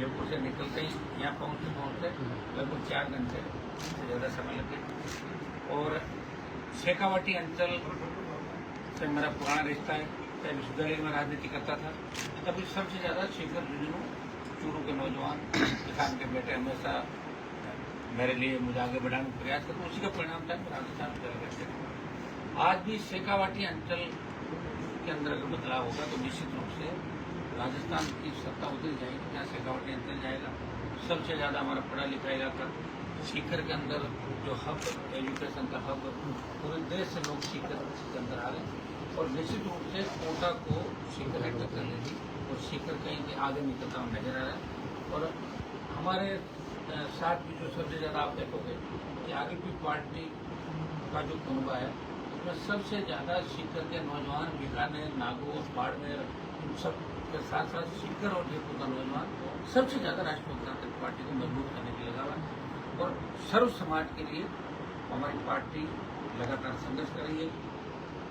जयपुर से निकलते ही यहाँ पहुँचते लगभग 4 घंटे से ज़्यादा समय लगे। और शेखावाटी अंचल से मेरा पुराना रिश्ता है, चाहे विश्वविद्यालय में राजनीति करता था, तभी सबसे ज़्यादा शेखर जुझुनू चूरू के नौजवान किसान के बेटे हमेशा मेरे लिए मुझे आगे बढ़ाने का प्रयास करते, उसी का परिणाम था कि राजस्थान चल गए। आज भी शेखावाटी अंचल के अंदर अगर बदलाव होगा तो निश्चित रूप से राजस्थान की सत्ता उतरी जाएगी, जहाँ शेखावाटी अंचल जाएगा। सबसे ज़्यादा हमारा पढ़ा लिखा इलाका सीकर के अंदर जो हब, एजुकेशन का हब, पूरे देश से लोग सीकर के अंदर आ रहे हैं और निश्चित रूप से कोटा को सीकर हेड कर लेगी और सीकर कहीं के आगे निकलता हुआ नजर आ रहा है। और हमारे साथ भी जो सबसे ज़्यादा आप देखोगे कि आगे भी पार्टी का जो कुनबा है उसमें सबसे ज़्यादा सीकर के नौजवान बीकानेर, नागौर, बाड़मेर, इन सब के साथ साथ सीकर और जयपुर का नौजवान सबसे ज़्यादा राष्ट्रीय लोकतांत्रिक पार्टी को मजबूत करने के लिए लगा हुआ है। और सर्व समाज के लिए हमारी पार्टी लगातार संघर्ष कर रही है।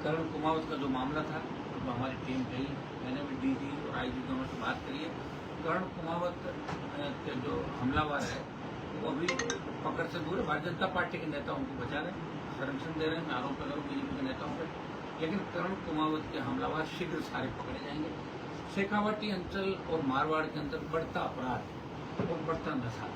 करण कुमावत का जो मामला था तो हमारी टीम गई, मैंने भी डीजी और आईजी दोनों से बात करी है। करण कुमावत के जो हमलावर है वो अभी पकड़ से दूर है, भारतीय जनता पार्टी के नेता उनको बचा रहे हैं, संरक्षण दे रहे हैं। मैं आरोप लगा बीजेपी के नेताओं पर, लेकिन करण कुमावत के हमलावर शीघ्र सारे पकड़े जाएंगे। शेखावाटी अंचल और मारवाड़ के अंदर बढ़ता अपराध और बढ़ता नशा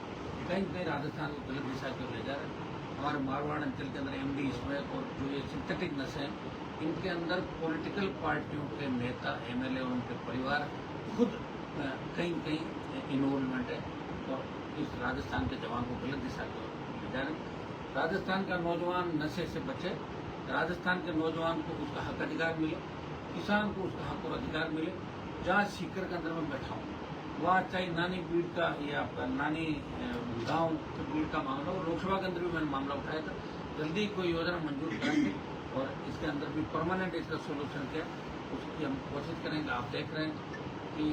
कहीं कहीं राजस्थान को गलत दिशा की ओर ले जा रहा है। हमारे मारवाड़ अंचल के अंदर एमडी स्मैक और जो ये सिंथेटिक नशे हैं, इनके अंदर पॉलिटिकल पार्टियों के नेता, एमएलए और उनके परिवार खुद कहीं कहीं इन्वॉल्वमेंट है और इस राजस्थान के जवान को गलत दिशा की ओर ले जा रहे हैं। राजस्थान का नौजवान नशे से बचे, राजस्थान के नौजवान को उसका हक अधिकार मिले, किसान को उसका हक और अधिकार मिले। जहाँ सीकर के अंदर मैं बैठा हूँ वहाँ चाहे नानी भीड़ का या आपका नानी गांव के भीड़ का मामला हो, लोकसभा के अंदर भी मैंने मामला उठाया था। जल्दी कोई योजना मंजूर करेंगे और इसके अंदर भी परमानेंट इसका सोल्यूशन क्या उसकी हम कोशिश करेंगे। आप देख रहे हैं कि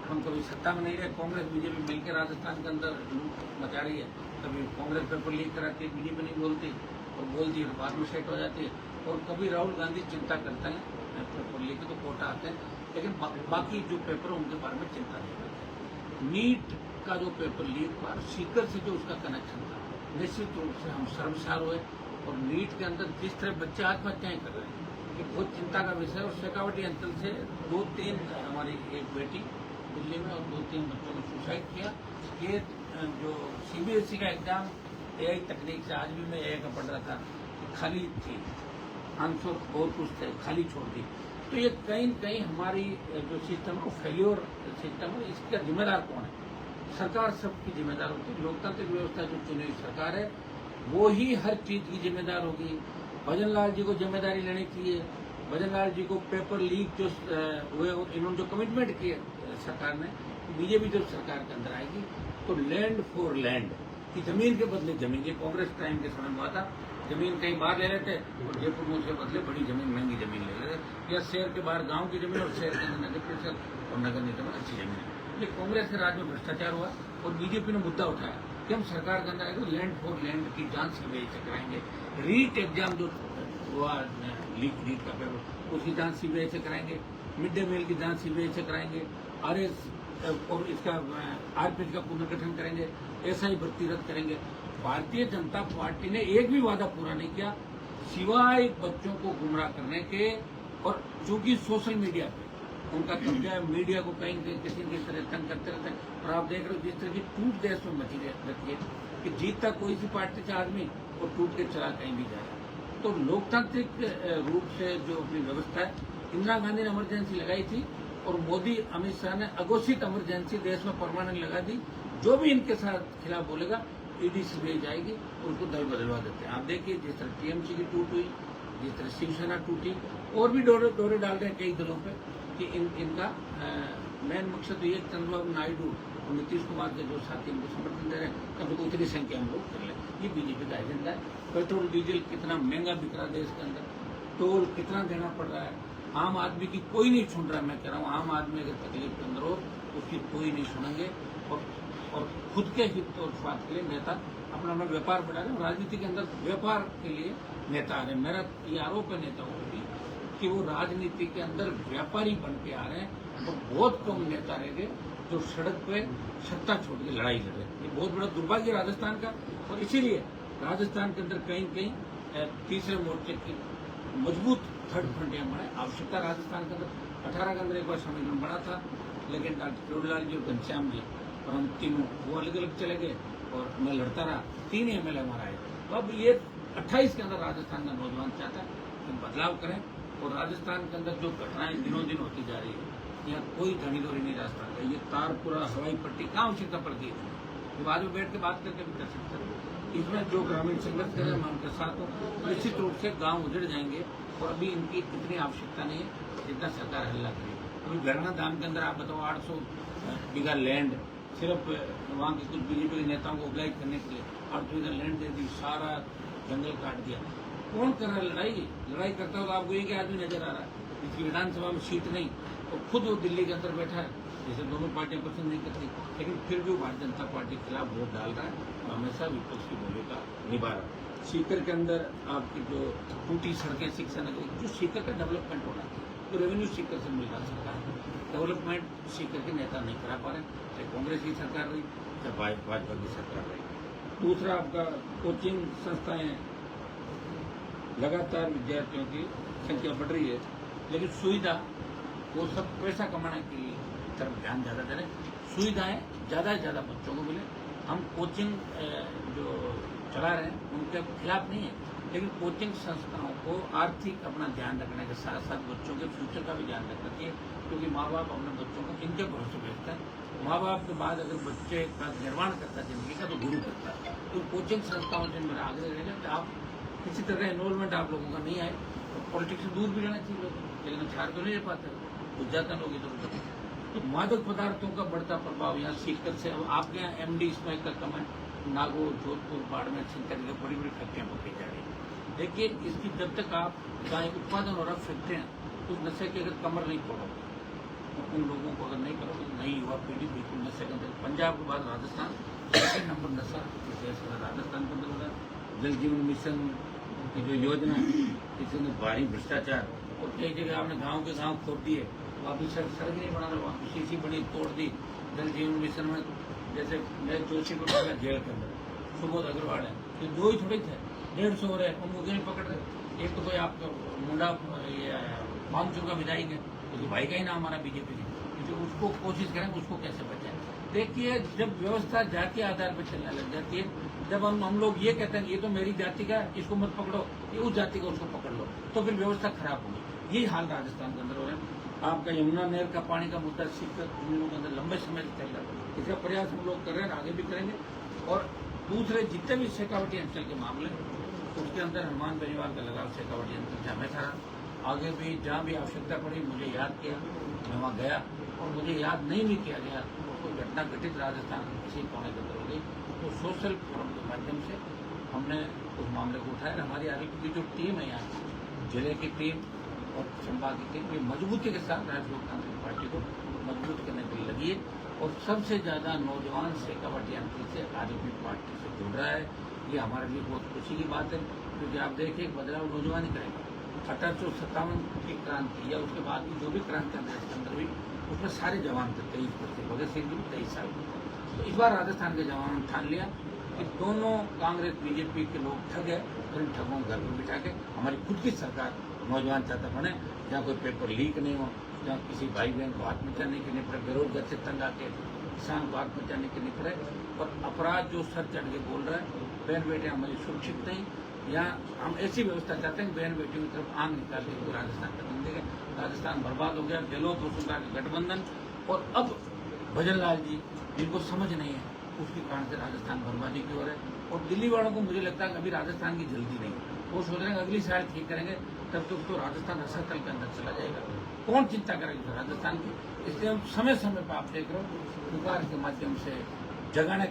हम कभी सत्ता में नहीं रहे, कांग्रेस बीजेपी मिलकर राजस्थान के अंदर लूट मचा रही है। कभी कांग्रेस पेपर लीक कराती है, बीजेपी नहीं बोलती और बोलती है बाद में सेट हो जाती है। और कभी राहुल गांधी चिंता करते हैं पेपर लीक तो कोटा आते हैं, लेकिन बाकी जो पेपर है उनके बारे में चिंता नहीं करते। नीट का जो पेपर लीक हुआ, सीकर से जो उसका कनेक्शन था, निश्चित रूप से हम शर्मसार हुए। और नीट के अंदर जिस तरह बच्चे आत्महत्याएं कर रहे हैं, ये बहुत चिंता का विषय है। और शेखावाटी अंचल से 2-3 हमारी एक बेटी दिल्ली में और 2-3 बच्चों ने सुसाइड किया। ये जो सीबीएसई का एग्जाम एआई तकनीक से, आज भी मैं एआई का पढ़ रहा था कि खाली थी, आंसर और कुछ थे खाली छोड़ दी। तो ये कहीं कहीं हमारी जो सिस्टम को फेल्योर सिस्टम है, इसका जिम्मेदार कौन है? सरकार सबकी जिम्मेदार होती है। लोकतांत्रिक व्यवस्था जो चुनी हुई सरकार है वो ही हर चीज की जिम्मेदार होगी। भजन लाल जी को जिम्मेदारी लेनी चाहिए। भजन लाल जी को पेपर लीक जो हुए, इन्होंने जो कमिटमेंट किए सरकार ने, बीजेपी जब सरकार के अंदर आएगी तो लैंड फॉर लैंड की जमीन के बदले जमीन, ये कांग्रेस टाइम के समय में हुआ था। जमीन कहीं बाहर ले रहे थे और जयपुर में उसके बदले बड़ी जमीन, महंगी जमीन ले रहे थे, या शहर के बाहर गांव की जमीन और शहर के अंदर नगर परिषद और नगर निगम में अच्छी जमीन। ये कांग्रेस के राज में भ्रष्टाचार हुआ और बीजेपी ने मुद्दा उठाया कि हम सरकार के अंदर आएगा लैंड फॉर लैंड की जांच सीबीआई से कराएंगे। रीट एग्जाम जो हुआ लीक का पेपर, उसकी जांच सीबीआई से कराएंगे। मिड डे मील की जांच सीबीआई से कराएंगे। आरएस और इसका आरपीएच का पुनर्गठन करेंगे। एसआई भर्ती रद्द करेंगे। भारतीय जनता पार्टी ने एक भी वादा पूरा नहीं किया सिवाय बच्चों को गुमराह करने के। और चूंकि सोशल मीडिया पे उनका कब्जा है, मीडिया को कहीं किसी न किसी तरह तंग करते रहते हैं। और आप देख रहे हो जिस तरह की टूट देश में मची रहती है कि जीतता कोई सी पार्टी से आदमी और टूट के चला कहीं भी जाए। तो लोकतांत्रिक रूप से जो अपनी व्यवस्था है, इंदिरा गांधी ने इमरजेंसी लगाई थी और मोदी अमित शाह ने अघोषित इमरजेंसी देश में परमानेंट लगा दी। जो भी इनके साथ खिलाफ बोलेगा ईडी सीबीआई जाएगी और उनको दल बदलवा देते हैं। आप देखिए जिस तरह टीएमसी की टूट हुई, जिस तरह शिवसेना टूटी, और भी डोरे डाल रहे हैं कई दलों पे कि इनका मेन मकसद तो ये चंद्रबाबू नायडू और नीतीश कुमार के जो साथी इनको समर्थन दे रहे हैं, कभी को उतनी संख्या में लोग कर लें। ये बीजेपी का एजेंडा है। पेट्रोल डीजल कितना महंगा बिक रहा है देश के अंदर, टोल कितना देना पड़ रहा है, आम आदमी की कोई नहीं सुन रहा है। मैं कह रहा हूँ आम आदमी अगर तकलीफ के अंदर हो उसकी कोई नहीं सुनेंगे। और खुद के हित और स्वार्थ के लिए नेता अपना व्यापार बढ़ा रहे हैं। राजनीति के अंदर व्यापार के लिए नेता आ रहे हैं। मेरा ये आरोप है नेताओं को भी कि वो राजनीति के अंदर व्यापारी बन के आ रहे हैं तो बहुत कम नेता रह गए जो सड़क पे सत्ता छोड़ के लड़ाई लड़ रहे। ये बहुत बड़ा दुर्भाग्य राजस्थान का, और इसीलिए राजस्थान के अंदर कहीं कहीं तीसरे मोर्चे की मजबूत थर्ड फ्रंट यहाँ बने। आवश्यकता राजस्थान के अंदर 18 के अंदर एक बार सम्मेलन बना था, लेकिन डॉक्टर चोड़लाल जी और घनश्याम जी और हम तीनों वो अलग अलग चले गए और मैं लड़ता रहा। 3 MLA हमारा आए। तो अब ये 28 के अंदर राजस्थान का नौजवान चाहता है कि बदलाव करें, और राजस्थान के अंदर जो घटनाएं दिनों दिन होती जा रही है, यहाँ कोई धनी दौरी नहीं रास्ता है। ये तारपुरा हवाई पट्टी कहाँ आवश्यकता पड़ती है, ये बाद में बैठ के बात करके भी कर सकते हैं। इसमें जो ग्रामीण संघर्ष करें मैं उनके साथ हूँ। निश्चित रूप से गांव उजड़ जाएंगे, और अभी इनकी इतनी आवश्यकता नहीं है जितना सरकार हल्ला करेगी। अभी बेरना धाम के अंदर आप बताओ 800 बीघा लैंड सिर्फ वहाँ के कुछ बीजेपी के नेताओं को ऑब्लाइज करने के लिए 800 बीघा लैंड दे दी, सारा जंगल काट दिया। कौन कर रहा है लड़ाई? लड़ाई करता हुआ आपको एक आदमी नजर आ रहा है, इसकी विधानसभा में सीट नहीं, तो खुद वो दिल्ली के अंदर बैठा है, जैसे दोनों पार्टियां पसंद नहीं करती, लेकिन फिर भी वो भारतीय जनता पार्टी के खिलाफ वोट डाल रहा है, तो हमेशा विपक्ष की भूमिका निभा रहा है। सीकर के अंदर आपकी जो टूटी सड़कें, शिक्षा नगरी, जो सीकर का डेवलपमेंट होना चाहिए, तो रेवेन्यू सीकर से मिल रहा सरकार, डेवलपमेंट सीकर के नेता नहीं करा पा रहे, चाहे कांग्रेस की सरकार रही चाहे भाजपा की सरकार रही। दूसरा आपका कोचिंग संस्थाएं, लगातार विद्यार्थियों की संख्या बढ़ रही है, लेकिन सुविधा वो सब पैसा कमाने की तरफ ध्यान ज़्यादा दे रहे। सुविधाएं ज़्यादा से ज़्यादा बच्चों को मिले। हम कोचिंग जो चला रहे हैं उनके खिलाफ नहीं है, लेकिन कोचिंग संस्थाओं को आर्थिक अपना ध्यान रखने के साथ साथ बच्चों के फ्यूचर का भी ध्यान रखना चाहिए, क्योंकि माँ बाप अपने बच्चों को इनके भरोसे भेजते हैं। माँ बाप के बाद अगर बच्चे का निर्माण करता है जिंदगी का, तो गुरु करता है। तो कोचिंग संस्थाओं से मेरा आग्रह रहेगा कि आप किसी तरह एनरोलमेंट आप लोगों का नहीं आए, तो पॉलिटिक्स से दूर भी रहना चाहिए लोग, लेकिन छाड़ तो नहीं रह पाते, बुझाता लोग इधर उधर। तो मादक पदार्थों का बढ़ता प्रभाव यहाँ सीकर से, अब आपके यहाँ MD इसमें का कमेंट, नागौर, जोधपुर, बाड़मेर, छिंदवाड़ा की बड़ी बड़ी फैक्ट्रियाँ पकड़ी जा रही है। देखिए, इसकी जब तक आप चाहे उत्पादन हो रहा फैक्ट्रियाँ, तो नशे की अगर कमर नहीं तोड़ोगे, उन लोगों को अगर नहीं करोगे, नई युवा पीढ़ी बिल्कुल नशे के अंदर। पंजाब के बाद राजस्थान 2nd नंबर नशा देश में राजस्थान के अंदर हो रहा है। जल जीवन मिशन की जो योजना, इसमें भारी भ्रष्टाचार, और कई जगह आपने गाँव के गाँव खोद दिए, वापिस सड़क नहीं बना रहे, वापिस सीसी बनी तोड़ दी। जल जीवन मिशन में जैसे मैं जोशी को पकड़ा जेल के अंदर, सुबोध अग्रवाल है, ये 2 ही थोड़े थे, 150 हो रहे, हम मुझे नहीं पकड़ रहे। एक तो कोई आपका मुंडा 500 का विधायक है, तो भाई का ही नाम हमारा बीजेपी की, तो उसको कोशिश करें उसको कैसे बचाएं। देखिए, जब व्यवस्था जाति आधार पर चलने लग जाती है, जब हम लोग ये कहते हैं ये तो मेरी जाति का, इसको मत पकड़ो, ये उस जाति का, उसको पकड़ लो, तो फिर व्यवस्था खराब होगी। यही हाल राजस्थान के अंदर हो रहा है। आपका यमुना नहर का पानी का मुद्दा सीकर जमीनों के अंदर लंबे समय से चल रहा है, इसका प्रयास हम लोग कर रहे हैं, आगे भी करेंगे। और दूसरे जितने भी शेखावटी अंचल के मामले, उसके अंदर हनुमान बेनीवाल का लगाव शेखावटी अंचल से हमेशा रहा। आगे भी जहाँ भी आवश्यकता पड़ी मुझे याद किया, मैं वहाँ गया, और मुझे याद नहीं भी किया गया, कोई घटना घटित राजस्थान के किसी कोने के अंदर हो गई, तो सोशल फोरम के माध्यम से हमने उस मामले को उठाया। हमारी आरएलपी की जो टीम है यहाँ, जिले की टीम और संभाग की टीम, ये मजबूती के साथ राष्ट्रीय लोकतांत्रिक पार्टी को मजबूत करने के लिए लगी है, और सबसे ज़्यादा नौजवान शेखावटी अंचल से आरएलपी पार्टी से जुड़ रहा है। ये हमारे लिए बहुत खुशी की बात है, क्योंकि आप देखिए बदलाव नौजवान ही करेंगे। 1857 की क्रांति या उसके बाद की जो भी क्रांति अंदर हुई, उसमें सारे जवान थे, 23%। भगत सिंह जी 23 साल के थे। तो इस बार राजस्थान के जवानों ने ठान लिया कि दोनों कांग्रेस बीजेपी के लोग ठग है, तो इन ठगों को घर पर बिठा के हमारी खुद की सरकार नौजवान चाहता बने, जहाँ कोई पेपर लीक नहीं हो, जहाँ किसी भाई बहन को आत्महत्या नहीं करनी पड़े, बेरोजगार से तंग आके किसान को आत्महत्या नहीं करनी पड़े, और अपराध जो सर चढ़ के बोल रहा है बहन बेटे हमारी सुरक्षित नहीं। यहाँ हम ऐसी व्यवस्था चाहते हैं बहन बेटियों की तरफ आंख निकाल के राजस्थान का नहीं देगा। राजस्थान बर्बाद हो गया, गहलोत वसुंधरा का गठबंधन, और अब भजन लाल जी जिनको समझ नहीं है, उसके कारण से राजस्थान बर्बादी की ओर है। और दिल्ली वालों को मुझे लगता है कि अभी राजस्थान की जल्दी नहीं, वो सोच रहे हैं अगली साल ठीक करेंगे, तब तक तो राजस्थान रसातल के अंदर चला जाएगा। कौन चिंता करेगा राजस्थान की? इसलिए हम समय समय पर आप देख रहे हो पुकार के माध्यम से जगाने,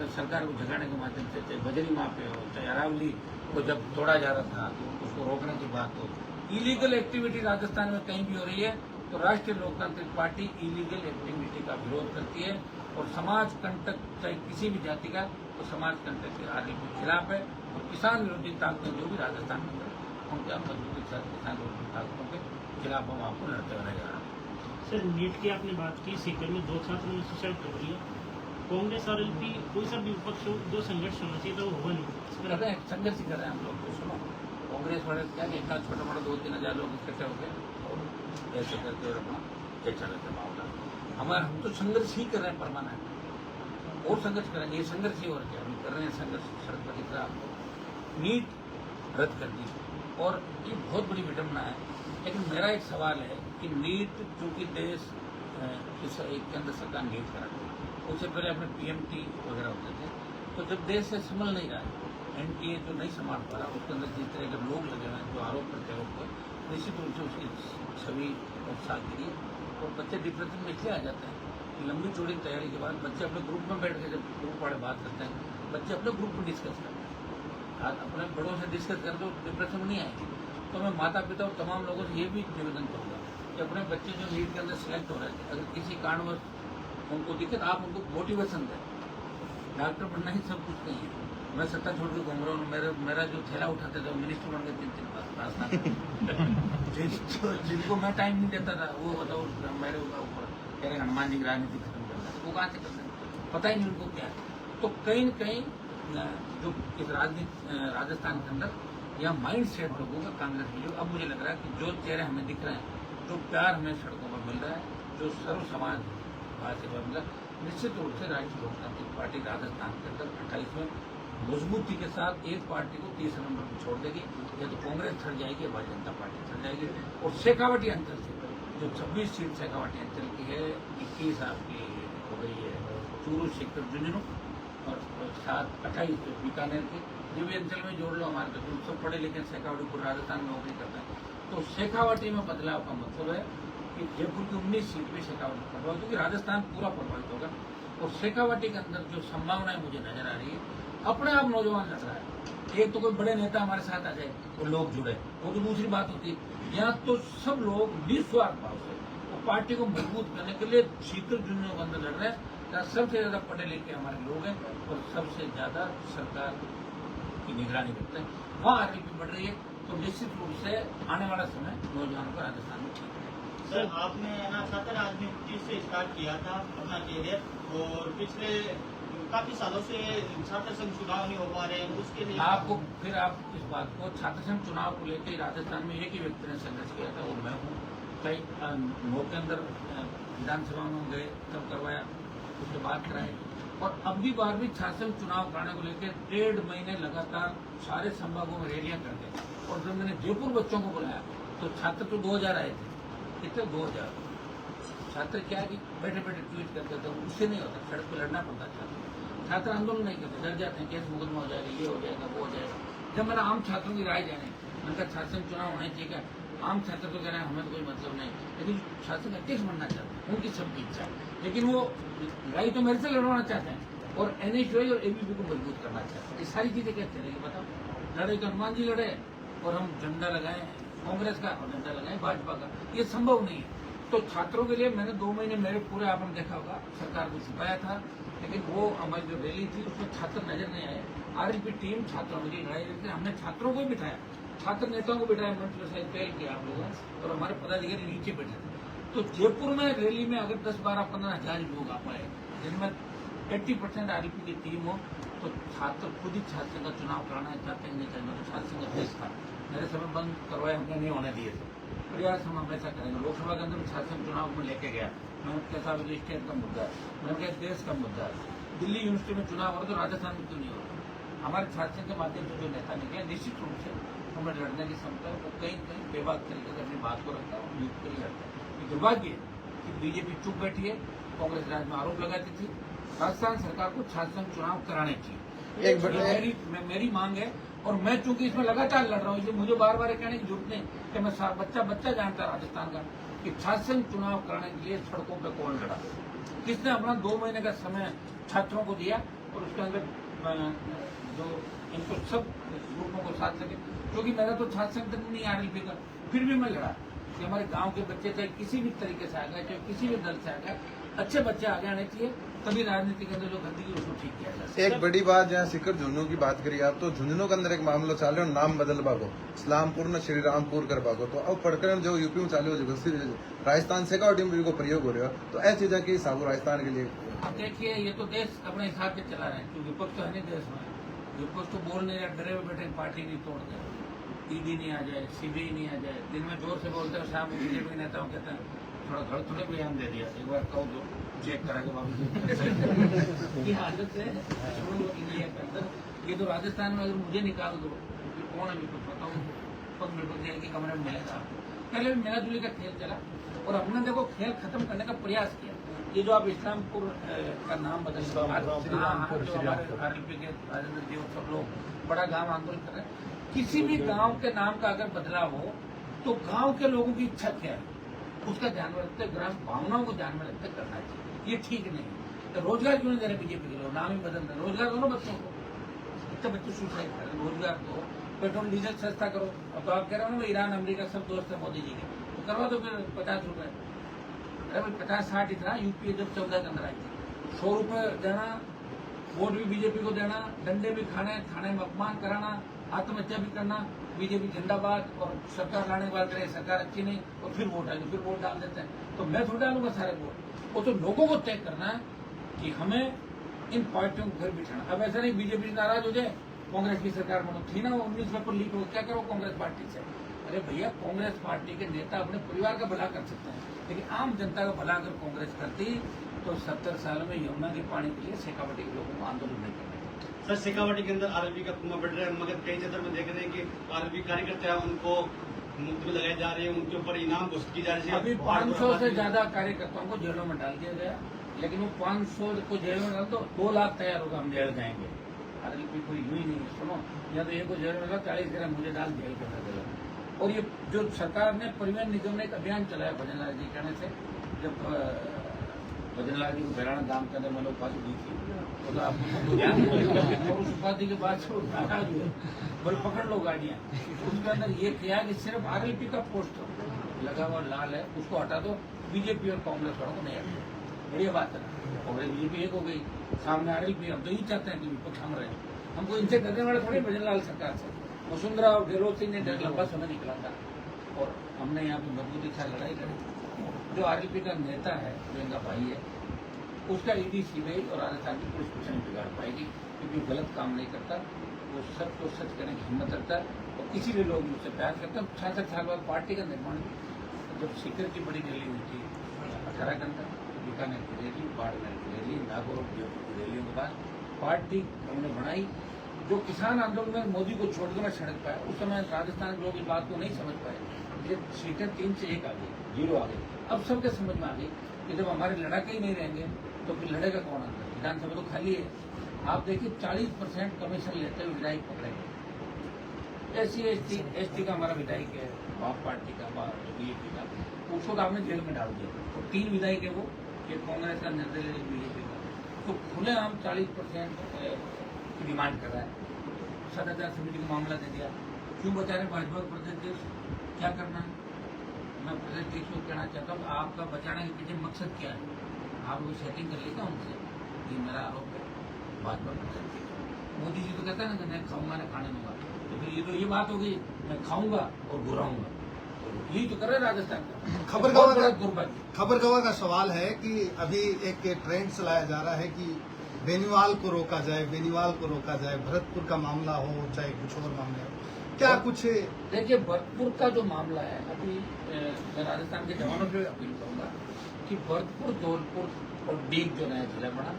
सरकार को जगाने के माध्यम से, चाहे बजरी माफी हो, चाहे अरावली को जब तोड़ा जा रहा था उसको रोकने की बात हो, इलीगल एक्टिविटी राजस्थान में कहीं भी हो रही है तो राष्ट्रीय लोकतांत्रिक पार्टी इलीगल एक्टिविटी का विरोध करती है, और समाज कंटक चाहे किसी भी जाति का, तो समाज कंटक के आरएलपी के खिलाफ है। और किसान विरोधी ताकतें जो भी राजस्थान में उनके मजबूती के साथ किसान विरोधी ताकतों के खिलाफ हम आपको लड़ते हुए नजर आ रहे हैं। सर नीट की आपने बात की, सीकर में 2 छात्रों ने सुसाइड कर लिया। कांग्रेस और एलपी कोई सा भी विपक्ष हो, जो संघर्ष होना चाहिए था वो हुआ नहीं। कर रहे हैं, संघर्ष ही कर रहे हैं हम लोग। तो सुनो, कांग्रेस वाले क्या कि इतना छोटा मोटा 2-3 हजार लोग इकट्ठे हो गए और ऐसे करके और अपना चर्चा लेते मामला। हम तो संघर्ष ही कर रहे हैं परमानेंट, और संघर्ष करेंगे। ये संघर्ष ही और क्या हम कर रहे हैं, संघर्ष सड़क पर दिख रहा है आपको। नीट रद्द कर दी और ये बहुत बड़ी विडम्बना है। लेकिन मेरा एक सवाल है कि नीट चूंकि देश केंद्र सरकार नीट कराती है, उससे पहले अपने पीएमटी वगैरह होते थे, तो जब देश से संभल नहीं रहा है, एनटीए जो नहीं संभाल पा रहा, उसके अंदर जिस तरह के लोग लगे हुए हैं जो आरोप प्रत्यारोप पर, निश्चित रूप से उसकी छवि और सादगी और बच्चे डिप्रेशन में इसलिए आ जाते हैं। लंबी चौड़ी तैयारी के बाद बच्चे अपने ग्रुप में बैठ के जब ग्रुप वाले बात करते हैं, बच्चे अपने ग्रुप में डिस्कस करते हैं, आज अपने बड़ों से डिस्कस करते तो डिप्रेशन में नहीं आएंगे। तो मैं माता पिता और तमाम लोगों से ये भी निवेदन करूँगा कि अपने बच्चे जो नीट के अंदर सिलेक्ट हो रहे थे, अगर किसी कारणवश उनको दिक्कत, आप उनको मोटिवेशन दें। डॉक्टर बनना ही सब कुछ नहीं है। मैं सत्ता छोड़ के घूम रहा हूँ, मेरा जो थैला उठाते थे मिनिस्टर बन गए 3-3 बार। जिनको मैं टाइम नहीं देता था वो बताओ मेरे ऊपर कह रहे हनुमान जी की राजनीति खत्म करना, वो कहाँ से करते हैं, पता ही नहीं उनको क्या है। तो कहीं न कहीं जो इस राजस्थान के अंदर या माइंड सेट लोगों का कांग्रेस में जो अब मुझे लग रहा है कि जो चेहरे हमें दिख रहे हैं, जो प्यार हमें सड़कों पर मिल रहा है, जो सर्व समाज भाषा मिल रहा है, निश्चित रूप से राष्ट्रीय लोकतांत्रिक पार्टी राजस्थान के अंदर 28 में मजबूती के साथ एक पार्टी को 30 नंबर पर छोड़ देगी। या तो कांग्रेस छड़ जाएगी या भारतीय जनता पार्टी छड़ जाएगी। और शेखावाटी अंचल से जो 26 सीट शेखावाटी अंचल की है, 21 आपकी हो गई है चूरू सेक्टर झुंझुनू और 28 बीकानेर के, जो भी अंचल में जोड़ लो हमारे तो सब पढ़े लिखे शेखावाटी पूरे राजस्थान में नौकरी करते हैं। तो शेखावाटी में बदलाव का मतलब है कि जयपुर की 19 सीट में शेखावाटी प्रभावित होगी, राजस्थान पूरा प्रभावित होगा। और शेखावाटी के अंदर जो संभावनाएं मुझे नजर आ रही है, अपने आप नौजवान लग रहा है। एक तो कोई बड़े नेता हमारे साथ आ जाए और लोग जुड़े, वो तो दूसरी बात होती है। यहाँ तो सब लोग निस्वार्थ भाव से और पार्टी को मजबूत करने के लिए शीतल जुनियों के अंदर लड़ रहे हैं। जहाँ सबसे ज्यादा पढ़े लिखे हमारे लोग हैं और सबसे ज्यादा सरकार की निगरानी करते हैं, वहाँ आरएलपी बढ़ रही है। तो निश्चित रूप से आने वाला समय नौजवानों का राजस्थान में ठीक है। सर आपने ना छात्र राजनीति से स्टार्ट किया था अपना कैरियर, और पिछले काफी सालों से छात्र संघ चुनाव नहीं हो पा रहे हैं, उसके लिए आपको फिर आप इस बात को छात्र संघ चुनाव को लेकर राजस्थान में एक ही व्यक्ति ने संघर्ष किया था, वो मैं हूँ। कई मौके अंदर विधानसभा में गए तब करवाया, उसके बाद कराए। और अब भी बार भी छात्र संघ चुनाव कराने को लेकर 1.5 महीने लगातार सारे संभागों में रैलियां करते। और जब मैंने जयपुर बच्चों को बुलाया तो छात्र तो 2000 आए थे, कितने 2000 छात्र क्या कि बैठे बैठे ट्वीट करते थे, उससे नहीं होता, सड़क पर लड़ना पड़ता था। छात्र आंदोलन नहीं करते, डर जाते हैं केस मुकदमा हो जाएगा, ये हो जाएगा, वो हो जाएगा। जब मैंने आम छात्रों की राय जाने, उनका छात्र संघ चुनाव होना चाहिए, आम छात्र तो कह रहे हैं हमें तो कोई मतलब नहीं, लेकिन छात्र अध्यक्ष बनना चाहते हैं, उनकी सबकी इच्छा है। लेकिन वो लड़ाई तो मेरे से लड़वाना चाहते हैं और एनएचआई और एबीपी को मजबूत करना चाहते हैं। ये सारी चीजें कैसे चलेगी बताओ? लड़े तो हनुमान जी लड़े और हम झंडा लगाए कांग्रेस का और झंडा लगाए भाजपा का, ये संभव नहीं है। तो छात्रों के लिए मैंने 2 महीने मेरे पूरे आपने देखा होगा सरकार को छिपाया था, लेकिन वो हमारी जो रैली थी उसमें छात्र नजर नहीं आए। आरएलपी टीम छात्रों के लिए लड़ाई लड़ती, हमने छात्रों को बिठाया, छात्र नेताओं को बिठाया, मंच पर शायद पहल किया आप लोगों ने, और हमारे पदाधिकारी नीचे बैठे थे। तो जयपुर में रैली में अगर 10, 12, 15 हजार लोग आ पाए, जिनमें 80% आरएलपी की टीम हो, तो छात्र खुद ही छात्र संघ का चुनाव कराना चाहते हैं, नहीं चाहते। तो छात्र संघ अध्यक्ष था, मेरे समय बंद करवाए, हमने नहीं होने दिए थे। प्रयास हम हमेशा करेंगे। लोकसभा के अंदर छात्र संघ चुनाव में लेके गया, मैंने कैसा स्टेट का मुद्दा है, मैंने कहा देश का मुद्दा है। दिल्ली यूनिवर्सिटी में चुनाव हो रहा तो राजस्थान में क्यों नहीं हो रहा? हमारे छात्र संघ के माध्यम से जो नेता निकले, निश्चित रूप से हमें लड़ने की क्षमता है। वो कहीं कहीं बेबाक तरीके से अपनी बात को रखता है और युद्ध के लिए लड़ता है। दुर्भाग्य है कि बीजेपी चुप बैठी है, कांग्रेस राज में आरोप लगाती थी। राजस्थान सरकार को छात्र संघ चुनाव कराने चाहिए, मेरी मांग है। और मैं चूंकि इसमें लगातार लड़ रहा हूँ, इसलिए मुझे बार बार कहने की जरूरत नहीं कि मैं बच्चा जानता है राजस्थान का कि छात्र संघ चुनाव कराने के लिए सड़कों पर कौन लड़ा, किसने अपना 2 महीने का समय छात्रों को दिया और उसके अंदर जो इनको सब ग्रुपों को साथ सके। क्योंकि मेरा तो छात्र संघ तक नहीं आरएलपी का, फिर भी मैं लड़ा कि हमारे गांव के बच्चे चाहे किसी भी तरीके से आ गए, चाहे किसी भी दल से आ गए, अच्छे बच्चे आगे आने चाहिए। तभी राजनीति के अंदर जो गंदगी उसको ठीक किया जा सकता है। एक बड़ी बात जहाँ सिकर झुंझुनू की बात करी आप, तो झुंझुनू के अंदर एक मामला चाल रहा है नाम बदल बागो, इस्लामपुर न श्री रामपुर कर बागो, तो अब प्रकरण जो यूपी में चालू हो राजस्थान से का टीम को प्रयोग हो रहा है, तो ऐसी चीजा की साबु राजस्थान के लिए। अब देखिए ये तो देश अपने हिसाब से चला रहे हैं, क्योंकि विपक्ष तो है नहीं देश में, विपक्ष तो बोल नहीं रहा, डरे हुए बैठे पार्टी नहीं तोड़ दे, ईडी नहीं आ जाए, सीबीआई नहीं आ जाए, दिन में जोर से बोलते हैं, शाम को बीजेपी नेताओं कहते हैं थोड़ा घर थोड़े बयान दे दिया, एक बार कहो तो चेक करा के वापस ये हालत है इंडिया के अंदर। ये तो राजस्थान में अगर मुझे निकाल दो तो कौन है कुछ बताऊँ, पग मेरे के कमरे में मिलेगा। पहले भी मिला जुली का खेल चला और हमने देखो खेल खत्म करने का प्रयास किया। ये जो आप इस्लामपुर का नाम बदल जो हमारे आरएलपी के राजेंद्र जी और सब लोग बड़ा गांव आंदोलन कर रहे हैं, किसी भी गांव के नाम का अगर बदलाव हो तो गांव के लोगों की इच्छा क्या है उसका ध्यान में रखते, ग्राम भावनाओं को ध्यान में रखते करना चाहिए। ये ठीक नहीं। तो रोजगार क्यों नहीं दे रहे बीजेपी के लोग, नाम ही बदल रहे, रोजगार दो ना बच्चों को, इतने बच्चे सुसाइड कर रहे, रोजगार दो, पेट्रोल डीजल सस्ता करो। अब तो आप कह रहे हो ना ईरान अमेरिका सब दोस्त है मोदी जी के, तो करवा दो फिर 50 रुपए। अरे भाई 50-60 इतना यूपीए जब 14 के अंदर आई थी, 100 रुपए देना, वोट भी बीजेपी को देना, डंडे भी खाने, थाने में अपमान कराना, आत्महत्या भी करना, बीजेपी जिंदाबाद, और सरकार लाने के बाद करे सरकार अच्छी नहीं और फिर वोट आएगी, फिर वोट डाल देते हैं। तो मैं थोड़ा डालूंगा सारे वोट, वो तो लोगों को तय करना है कि हमें इन पार्टियों को घर बिठाना। अब ऐसा नहीं बीजेपी नाराज हो जाए, कांग्रेस की सरकार बनो, थी ना 19 पेपर लीक हो, क्या करो कांग्रेस पार्टी से। अरे भैया कांग्रेस पार्टी के नेता अपने परिवार का भला कर सकते हैं, लेकिन आम जनता का भला अगर कांग्रेस करती तो 70 साल में यमुना के पानी के लिए शेखावटी के लोगों को आंदोलन नहीं करना। सर शेखावटी के अंदर आरएलपी का कुआं बढ़ रहा है, मगर कई जगह में देख रहे हैं कि आरएलपी कार्यकर्ता है उनको मुफ्त में लगाए जा रहे हैं, उनके ऊपर इनाम घोषित की जा रही है। अभी 500 से ज्यादा कार्यकर्ताओं को जेलों में डाल दिया गया, लेकिन वो 500 को जेल में डाल दो 2 लाख तैयार होगा हम जेल जाएंगे। आरएलपी कोई यूं ही नहीं है, सुनो, या तो ये को जेल में डाला 40 ग्राम मुझे डाल जेल कर देगा। और ये जो सरकार ने परिवहन निगम ने एक अभियान चलाया भजनलाल जी कहने से, जब भजनलाल जी को बहराना गांव के अंदर मैंने उपाधि दी थी, तो आपको ध्यान और उस उपाधि के बाद से नाराज हुए, बोले पकड़ लो गाड़ियां। उसके अंदर ये किया कि सिर्फ आरएलपी का पोस्टर लगा हुआ लाल है उसको हटा दो, बीजेपी और कांग्रेस वालों को नहीं हटा। बढ़िया बात है, कांग्रेस बीजेपी एक हो गई, सामने आरएलपी। हम तो यही चाहते हैं कि विपक्ष हम रहे, हमको इनसे डरने वाले थोड़ी भजनलाल सरकार से। वसुंधरा और गहलोत सिंह ने लंबा समय निकला था और हमने यहाँ पे मजबूती से लड़ाई लड़ी। जो आरएलपी का नेता है, जो इनका भाई है, उसका ईडी सीबीआई और राजस्थान की पुलिस कुछ नहीं बिगाड़ पाएगी, क्योंकि गलत काम नहीं करता, वो सच को सच करने की हिम्मत रखता है और इसीलिए लोग मुझसे प्यार करते हैं। 66 साल बाद पार्टी का निर्माण भी, जब सीकर की बड़ी रैली हुई थी 18 घंटा, बीकानेर की रैली, बाड़मेर की रैली, नागौर की रैलियों के बाद पार्टी हमने बनाई। जो किसान आंदोलन में मोदी को छोड़ के मैं सड़क पाया, उस समय राजस्थान के लोग इस बात को नहीं समझ पाए। ये सीटें 3 से 1 आ गई, 0 आ गई। अब सबके समझ में आ गई कि जब हमारे लड़ाके ही नहीं रहेंगे तो फिर लड़ेगा कौन अंदर, विधानसभा तो खाली है। आप देखिए 40% कमीशन लेते हुए विधायक पकड़े गए। SC/ST का हमारा विधायक है, बाप पार्टी का, बीजेपी का, उसको तो आपने जेल में डाल दिया। तो 3 विधायक है वो, एक कांग्रेस का, निर्दलीय बीजेपी का, तो खुलेआम 40% की डिमांड कर रहा है। सदाचार समिति को मामला दे दिया, क्यों बचा रहे भाजपा के प्रदेश अध्यक्ष, क्या करना है? मैं प्रदेश अध्यक्ष को कहना चाहता हूँ आपका बचाने के पीछे मकसद क्या है? आप वो सेटिंग कर लेगा उनसे, ये मेरा आरोप है। भाजपा प्रदेश अध्यक्ष मोदी जी तो कहता है ना कि मैं खाऊंगा ना खाने दूंगा, तो फिर ये तो ये बात हो गई, मैं खाऊंगा और घुराऊंगा, यही तो कर रहे राजस्थान का। खबर का सवाल है कि अभी एक ट्रेंड चलाया जा रहा है कि बेनीवाल को रोका जाए, बेनीवाल को रोका जाए, भरतपुर का मामला हो चाहे कुछ और मामला हो, क्या कुछ? देखिए भरतपुर का जो मामला है, अभी मैं राजस्थान के जवानों से अपील करूंगा कि भरतपुर, धौलपुर और डीग जो नया जिला बना,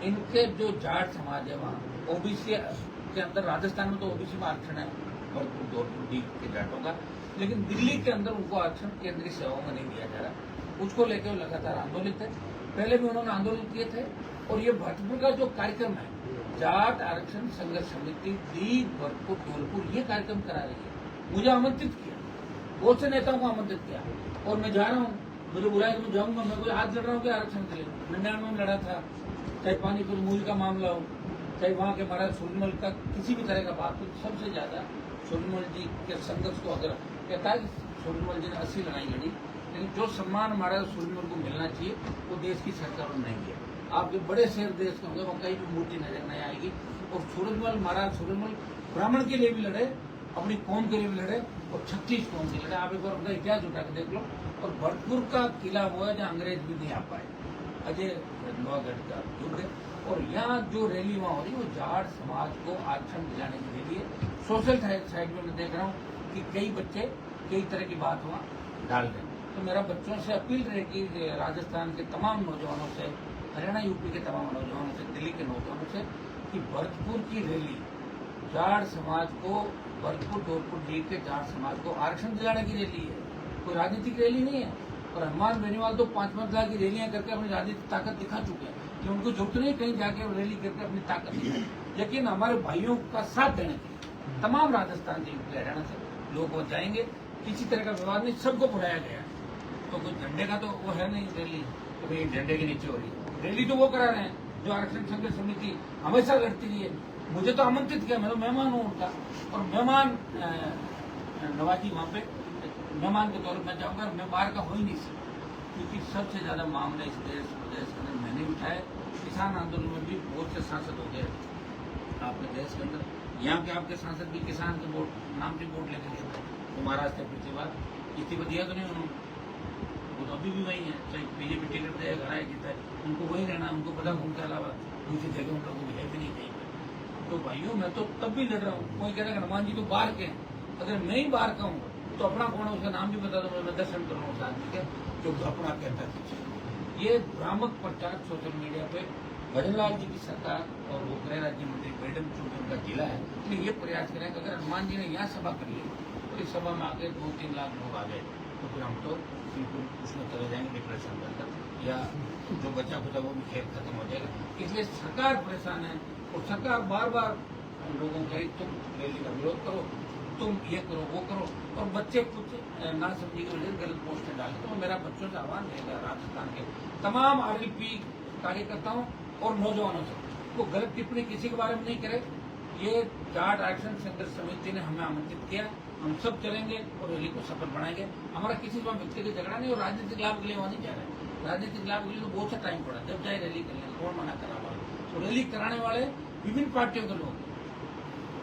इनके जो जाट समाज है वहाँ ओबीसी के अंदर, राजस्थान में तो ओबीसी में आरक्षण है भरतपुर, धौलपुर, डीग के जाटों का, लेकिन दिल्ली के अंदर उनको आरक्षण केंद्रीय सेवाओं में नहीं दिया जा रहा। उसको लेकर लगातार आंदोलित है, पहले भी उन्होंने आंदोलन किए थे। और ये भरतपुर का जो कार्यक्रम है, जाट आरक्षण संघर्ष समिति डीग, भरतपुर, धौलपुर ये कार्यक्रम करा रही है। मुझे आमंत्रित किया, बहुत से नेताओं को आमंत्रित किया और मैं जा रहा हूँ, मुझे बुलाया तो मैं जाऊंगा। मैं कोई हाथ लड़ रहा हूँ कि आरक्षण के लिए 99 में लड़ा था, चाहे पानीपुर मूल का मामला हो, चाहे वहाँ के महाराज सूर्यमल का किसी भी तरह का बात हो। सबसे ज्यादा सूर्यमल जी के संघर्ष को अगर कहता है कि सूर्यमल जी ने 80 लड़ाई लड़ी, लेकिन जो सम्मान महाराज सूर्यमल को मिलना चाहिए वो देश की सरकारों ने नहीं दिया। आपके बड़े शहर देश के होंगे वहाँ कहीं भी मूर्ति नजर नहीं आएगी। और सूरजमल महाराज सूरजमल ब्राह्मण के लिए भी लड़े, अपनी कौम के लिए भी लड़े और 36 कौम के लड़े। आप एक बार उनका इतिहास उठा के देख लो। और भरतपुर का किला वो है जहाँ अंग्रेज भी नहीं आ पाए, अजय लोहागढ़ का युग है। और यहाँ जो रैली वहाँ हो रही है वो जाट समाज को आरक्षण दिलाने की रैली है। सोशल साइड में मैं देख रहा हूँ कि कई बच्चे कई तरह की बात वहाँ डाल रहे हैं। तो मेरा बच्चों से अपील रहे कि राजस्थान के तमाम नौजवानों से, हरियाणा यूपी के तमाम नौजवानों से, दिल्ली के नौजवानों से कि भरतपुर की रैली जाट समाज को, भरतपुर धौलपुर जी के जाट समाज को आरक्षण दिलाने की रैली है, कोई राजनीतिक रैली नहीं है। और हनुमान बेनीवाल तो 5-5 लाख की रैलियां करके अपनी राजनीतिक ताकत दिखा चुके हैं कि उनको जरूरत नहीं कहीं जाके रैली करके अपनी ताकत दिखाए। लेकिन हमारे भाइयों का साथ देने के लिए तमाम राजस्थान से, हरियाणा से लोग वो जाएंगे। किसी तरह का विवाद नहीं, सबको बुलाया गया। तो कुछ झंडे का तो वो है नहीं रैली, तो भाई झंडे के नीचे हो रही है रैली, तो वो करा रहे हैं जो आरक्षण संघर्ष समिति हमेशा लड़ती रही है। मुझे तो आमंत्रित किया, मैं तो मेहमान हूँ उनका, और मेहमान नवाजी वहाँ पे मेहमान के तौर पर मैं जाऊँगा। मैं बाहर का हो ही नहीं सकता, क्योंकि सबसे ज्यादा मामले इस देश प्रदेश के अंदर मैंने उठाए। किसान आंदोलन में भी बहुत से सांसद हो गए आपके देश के अंदर। यहाँ के आपके सांसद भी किसान के वोट नाम से वोट लेके गए थे, तो महाराष्ट्र के पिछली बार इस्तीफा दिया तो नहीं उन्होंने, वो तो अभी भी वही है, चाहे बीजेपी टिकट दे घर आए जीता है, उनको वही रहना। उनको पता उनके अलावा दूसरी जगह उन लोगों को है भी नहीं कहीं पर। तो भाइयों मैं तो तब भी लड़ रहा हूँ। कोई कह रहा है हनुमान जी तो बाहर के हैं, अगर मैं ही बाहर का हूँ तो अपना कौन है उसका नाम भी बता दो, मैं दर्शन कर रहा हूँ उस आदमी के जो अपना कहता है। ये भ्रामक प्रचार सोशल मीडिया पे भजनलाल जी की सरकार और वो गृह राज्य मंत्री मैडम चूंकि उनका जिला है, इसलिए ये प्रयास करें कि अगर हनुमान जी ने यहाँ सभा कर ली तो इस सभा में आके 2-3 लाख लोग आ गए तो फिर हम तो बिल्कुल उसमें चले जाएंगे डिप्रेशन के अंदर, या जो बचा खुचा वो भी खेल खत्म हो जाएगा। इसलिए सरकार परेशान है और सरकार बार बार लोगों को तुम रैली का विरोध करो, तुम ये करो वो करो, और बच्चे कुछ ना समझी की वजह से गलत पोस्टर डाले। तो मेरा बच्चों से आह्वान रहेगा राजस्थान के तमाम आरएलपी कार्यकर्ताओं और नौजवानों से, वो गलत टिप्पणी किसी के बारे में नहीं करे। ये जाट आरक्षण संघर्ष समिति ने हमें आमंत्रित किया, हम सब चलेंगे और रैली को सफल बनाएंगे। हमारा किसी से व्यक्तिगत झगड़ा नहीं और राजनीतिक लाभ के लिए वहाँ नहीं जा रहे हैं। राजनीतिक लाभ के लिए तो बहुत सा टाइम पड़ा, जब चाहे रैली कर लेंगे, कौन मना करा वाला। तो रैली कराने वाले विभिन्न पार्टियों के लोग,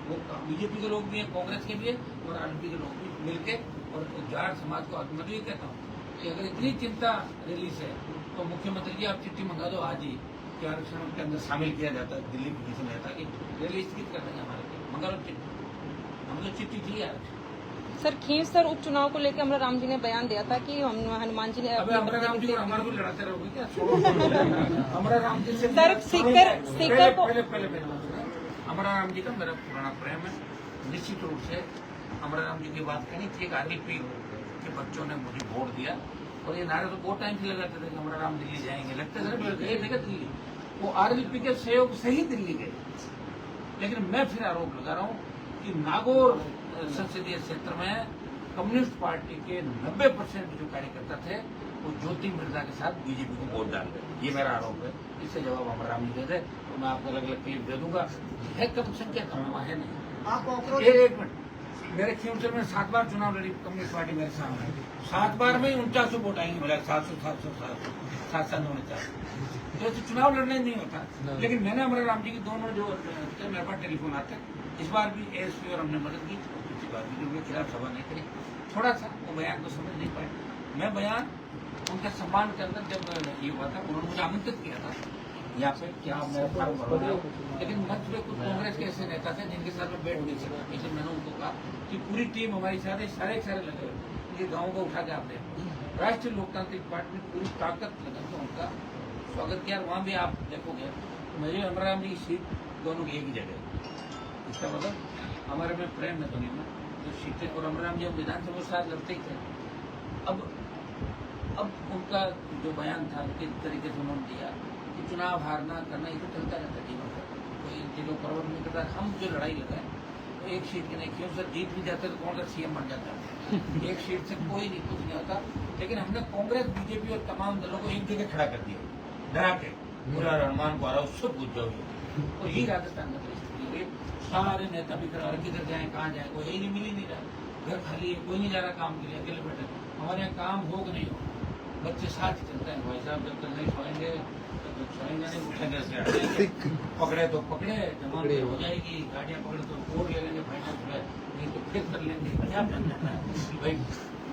वो बीजेपी के लोग भी हैं, कांग्रेस के भी है और आरएलपी के लोग भी मिलके, और जाट समाज को मैं तो ये कहता हूँ कि अगर इतनी चिंता रैली से तो मुख्यमंत्री जी आप चिट्ठी मंगा दो आज ही कि आरक्षण के अंदर शामिल किया जाता है। दिल्ली की किसी नेता की रैली स्थगित कर देंगे हमारे लिए, मंगा लो चिट्ठी, हम लोग चिट्ठी दी आरक्षण। सर खींवसर उपचुनाव को लेकर अमरा राम जी ने बयान दिया था कि हनुमान जी ने अमरा राम जी और हमारा भी लड़ाते रहोगे क्या? अमरा राम जी से सर स्पीकर को पहले अमरा राम जी का मेरा पुराना प्रेम है। निश्चित रूप से अमरा राम जी की बात करनी थी। एक आरएलपी के बच्चों ने मुझे वोट दिया और ये नारे तो बहुत टाइम से लगाते थे कि अमरा राम दिल्ली जाएंगे, लगते थे गए थे दिल्ली, वो आरएलपी के सहयोग से ही दिल्ली गए। लेकिन मैं फिर आरोप लगा रहा हूँ कि नागौर संसदीय क्षेत्र में कम्युनिस्ट पार्टी के 90% जो कार्यकर्ता थे वो ज्योति मिर्जा के साथ बीजेपी को वोट डाल गए। ये मेरा आरोप है। इससे जवाब अमरा राम जी दे तो मैं आपको अलग अलग क्लिप दे दूंगा। है कम संख्या कम हुआ है नहीं। एक मिनट, मेरे खींवसर में 7 बार चुनाव लड़ी कम्युनिस्ट पार्टी मेरे सामने, 7 बार में 49 वोट आएंगे, मेरा 749। तो चुनाव लड़ने नहीं होता। लेकिन मैंने अमरा राम जी की दोनों जो मेरे पास टेलीफोन आते, इस बार भी एएसपी और हमने मदद की, पिछली बार भी उनके खिलाफ सभा नहीं करी। थोड़ा सा वो बयान को समझ नहीं पाए। मैं बयान उनके सम्मान के अंदर जब ये हुआ था, उन्होंने मुझे आमंत्रित किया था यहाँ पे क्या मेरा फॉर्म भरवाना, लेकिन मंच में कुछ कांग्रेस के ऐसे नेता थे जिनके साथ में बैठ नहीं सकता। इसलिए मैंने उनको कहा कि पूरी टीम हमारी साथ है, सारे लगे हुए, ये गाँव को उठा के आप देखो। राष्ट्रीय लोकतांत्रिक पार्टी में पूरी ताकत लगा तो उनका स्वागत किया। वहाँ भी आप देखोगे मुझे अमरा राम जी की सीट दोनों की एक ही जगह। इसका मतलब हमारे में प्रेम है दुनिया में जो सीटें, और अमरा राम जी हम विधानसभा साथ लड़ते ही थे। अब उनका जो बयान था किस तरीके से उन्होंने दिया कि चुनाव हारना करना ये तो चलता रहता है जीवन में, कोई जिलों परवर नहीं करता। हम जो लड़ाई लगाए तो एक सीट की नहीं, क्यों सर जीत भी जाते तो कांग्रेस सीएम बन जाता है। एक सीट से कोई नहीं, कुछ नहीं होता। लेकिन हमने कांग्रेस बीजेपी और तमाम दलों को एक जगह खड़ा कर दिया, डरा के पूरा हनुमान को आ रहा उससे पूछ जाओगे। और यही राजस्थान में परिस्थिति हुई। सारे नेता भी करा किधर जाए कहाँ जाए, कोई यही नहीं, मिल ही नहीं रहा, घर खाली है, कोई नहीं जा रहा काम के लिए, अकेले बैठे। हमारे यहाँ काम हो कि नहीं हो, बच्चे साथ चलते हैं भाई साहब, जब तक नहीं सोएंगे सोएंगे नहीं, उठेंगे से हटेंगे। पकड़े तो पकड़े, जमानत हो जाएगी, गाड़ियां पकड़े तो कोर्ट ले लेंगे, फाइनेंस में नहीं तो फिर कर लेंगे। क्या करना है कि भाई